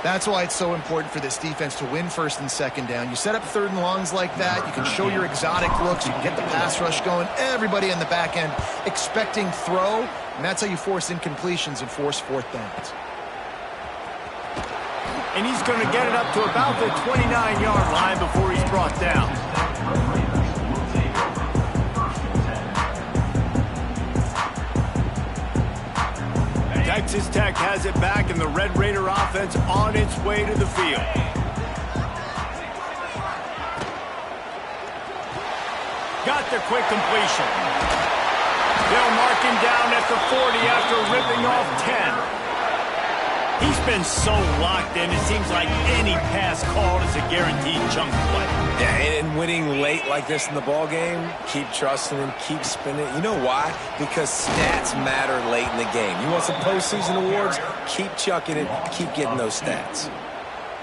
That's why it's so important for this defense to win 1st and 2nd down. You set up 3rd and longs like that, you can show your exotic looks, you can get the pass rush going, everybody in the back end expecting throw, and that's how you force incompletions and force 4th downs. And he's going to get it up to about the 29-yard line before he's brought down. Texas Tech has it back, and the Red Raider offense on its way to the field. Got the quick completion. They'll mark him down at the 40 after ripping off 10. He's been so locked in, it seems like any pass called is a guaranteed chunk play. Yeah, and winning late like this in the ball game, keep trusting him, keep spinning. You know why? Because stats matter late in the game. You want some postseason awards? Keep chucking it, keep getting those stats.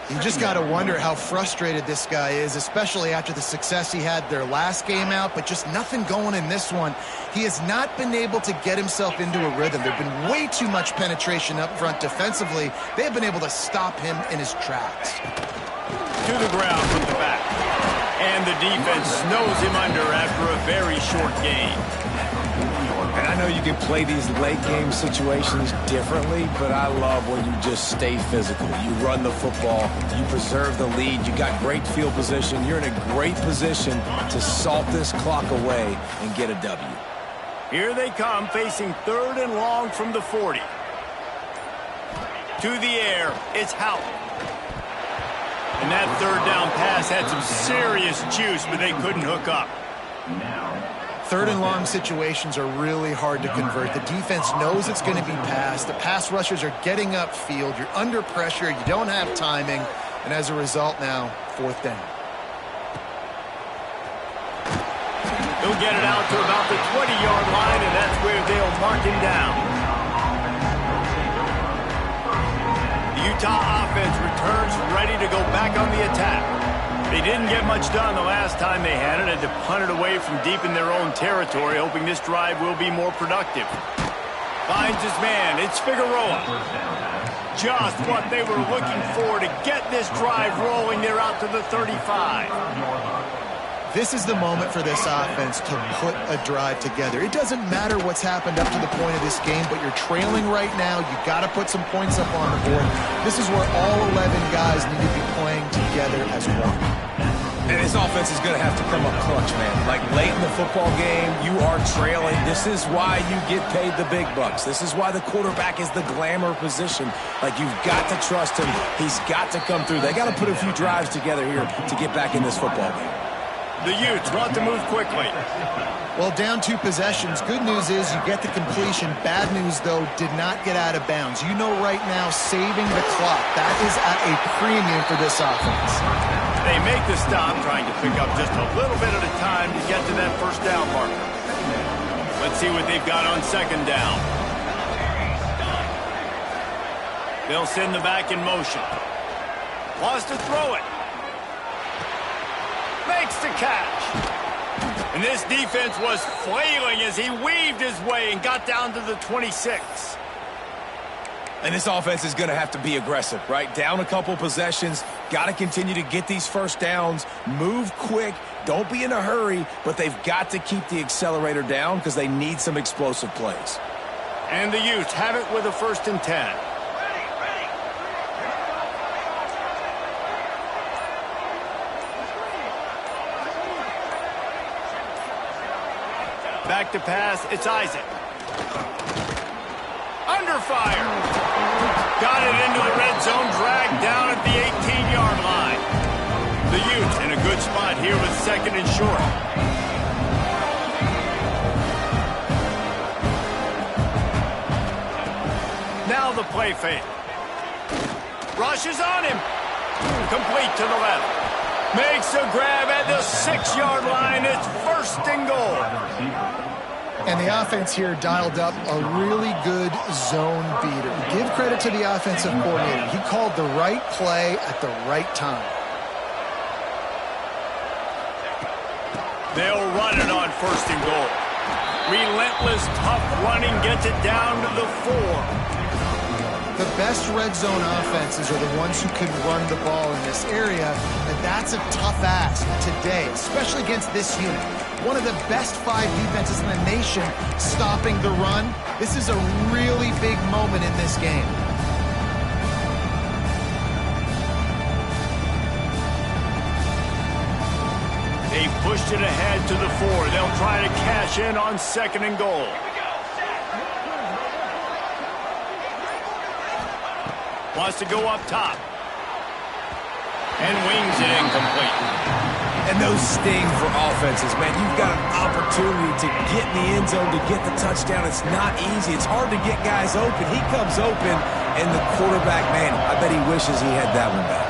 You just got to wonder how frustrated this guy is, especially after the success he had their last game out, but just nothing going in this one. He has not been able to get himself into a rhythm. There's been way too much penetration up front defensively. They have been able to stop him in his tracks. To the ground from the back. And the defense snows him under after a very short game. And I know you can play these late game situations differently, but I love when you just stay physical. You run the football, you preserve the lead, you got great field position, you're in a great position to salt this clock away and get a W. Here they come, facing 3rd and long from the 40. To the air, it's Howell. And that 3rd down pass had some serious juice, but they couldn't hook up. 3rd and long situations are really hard to convert. The defense knows it's going to be passed. The pass rushers are getting upfield. You're under pressure. You don't have timing. And as a result now, 4th down. He'll get it out to about the 20-yard line, and that's where they'll mark him down. The Utah offense returns ready to go back on the attack. They didn't get much done the last time they had it. Had to punt it away from deep in their own territory, hoping this drive will be more productive. Finds his man. It's Figueroa. Just what they were looking for to get this drive rolling. They're out to the 35. This is the moment for this offense to put a drive together. It doesn't matter what's happened up to the point of this game, but you're trailing right now. You got to put some points up on the board. This is where all 11 guys need to be playing together as one. And this offense is going to have to come up clutch, man. Like late in the football game, you are trailing. This is why you get paid the big bucks. This is why the quarterback is the glamour position. Like, you've got to trust him. He's got to come through. They got to put a few drives together here to get back in this football game. The Utes want to move quickly. Well, down 2 possessions. Good news is you get the completion. Bad news, though, did not get out of bounds. You know right now, saving the clock, that is at a premium for this offense. They make the stop, trying to pick up just a little bit at a time to get to that first down marker. Let's see what they've got on second down. They'll send the back in motion. Wants to throw it. Makes the catch. And this defense was flailing as he weaved his way and got down to the 26. And this offense is going to have to be aggressive, right? Down a couple possessions. Got to continue to get these first downs. Move quick. Don't be in a hurry, but they've got to keep the accelerator down because they need some explosive plays. And the Utes have it with a 1st and 10. Back to pass, it's Isaac. Under fire. Got it into the red zone, dragged down at the 18-yard line. The Utes in a good spot here with 2nd and short. Now the play fake. Rush is on him. Complete to the left. Makes a grab at the 6-yard line. It's 1st and goal. And the offense here dialed up a really good zone beater. Give credit to the offensive coordinator. He called the right play at the right time. They'll run it on 1st and goal. Relentless, tough running gets it down to the 4. The best red zone offenses are the ones who can run the ball in this area, and that's a tough ask today, especially against this unit. One of the best 5 defenses in the nation stopping the run. This is a really big moment in this game. They pushed it ahead to the 4. They'll try to cash in on 2nd and goal. Wants to go up top. And wings it incomplete. And those sting for offenses, man. You've got an opportunity to get in the end zone, to get the touchdown. It's not easy. It's hard to get guys open. He comes open, and the quarterback, man, I bet he wishes he had that one back.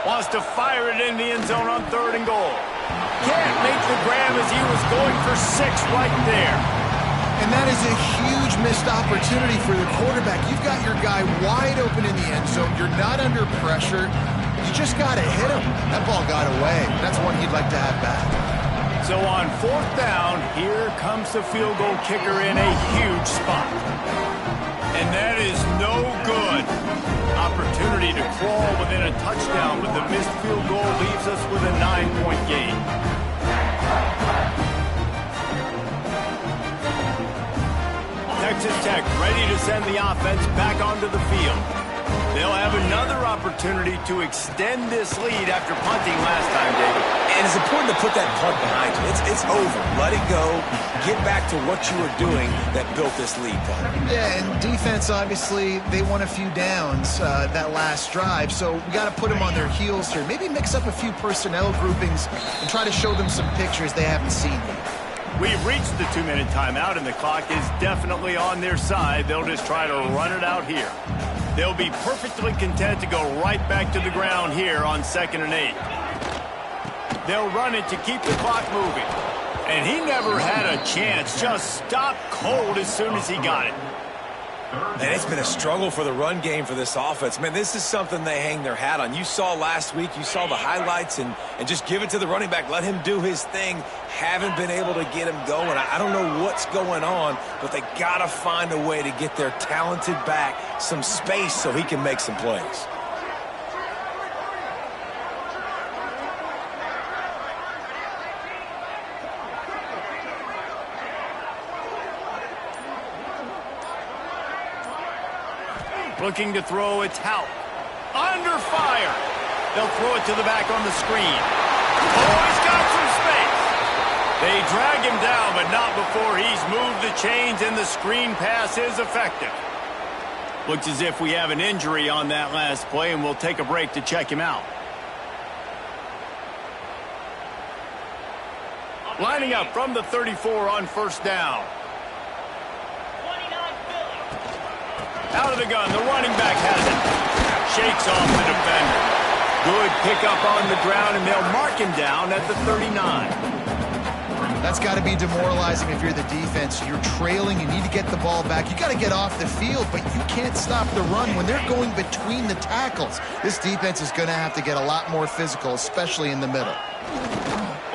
Wants to fire it in the end zone on 3rd and goal. Can't make the grab as he was going for 6 right there. And that is a huge missed opportunity for the quarterback. You've got your guy wide open in the end zone. You're not under pressure. You just got to hit him. That ball got away. That's one he'd like to have back. So on 4th down, here comes the field goal kicker in a huge spot. And that is no good. Opportunity to crawl within a touchdown, but the missed field goal leaves us with a 9-point game. Texas Tech ready to send the offense back onto the field. They'll have another opportunity to extend this lead after punting last time, David. And it's important to put that punt behind you. It's over. Let it go. Get back to what you were doing that built this lead, Paul. Yeah, and defense, obviously, they won a few downs that last drive, so we got to put them on their heels here. Maybe mix up a few personnel groupings and try to show them some pictures they haven't seen yet. We've reached the 2-minute timeout, and the clock is definitely on their side. They'll just try to run it out here. They'll be perfectly content to go right back to the ground here on 2nd and 8. They'll run it to keep the clock moving. And he never had a chance. Just stopped cold as soon as he got it. Man, it's been a struggle for the run game for this offense. Man, this is something they hang their hat on. You saw last week, you saw the highlights, and just give it to the running back. Let him do his thing. Haven't been able to get him going. I don't know what's going on, but they got to find a way to get their talented back some space so he can make some plays. Looking to throw, it's Hout. Under fire. They'll throw it to the back on the screen. Oh, he's got some space. They drag him down, but not before he's moved the chains, and the screen pass is effective. Looks as if we have an injury on that last play, and we'll take a break to check him out. Lining up from the 34 on first down. Out of the gun, the running back has it. Shakes off the defender. Good pickup on the ground, and they'll mark him down at the 39. That's got to be demoralizing if you're the defense. You're trailing, you need to get the ball back. You got to get off the field, but you can't stop the run when they're going between the tackles. This defense is going to have to get a lot more physical, especially in the middle.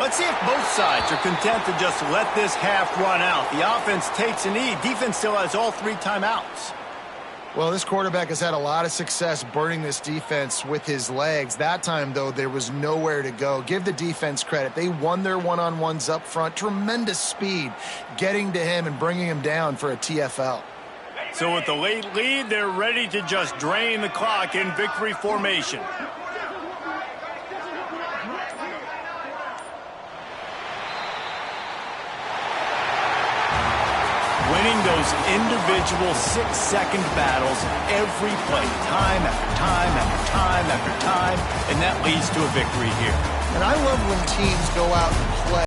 Let's see if both sides are content to just let this half run out. The offense takes a knee. Defense still has all 3 timeouts. Well, this quarterback has had a lot of success burning this defense with his legs. That time, though, there was nowhere to go. Give the defense credit. They won their one-on-ones up front. Tremendous speed getting to him and bringing him down for a TFL. So with the late lead, they're ready to just drain the clock in victory formation. Winning those individual 6-second battles every play, time after time after time after time, and that leads to a victory here. And I love when teams go out and play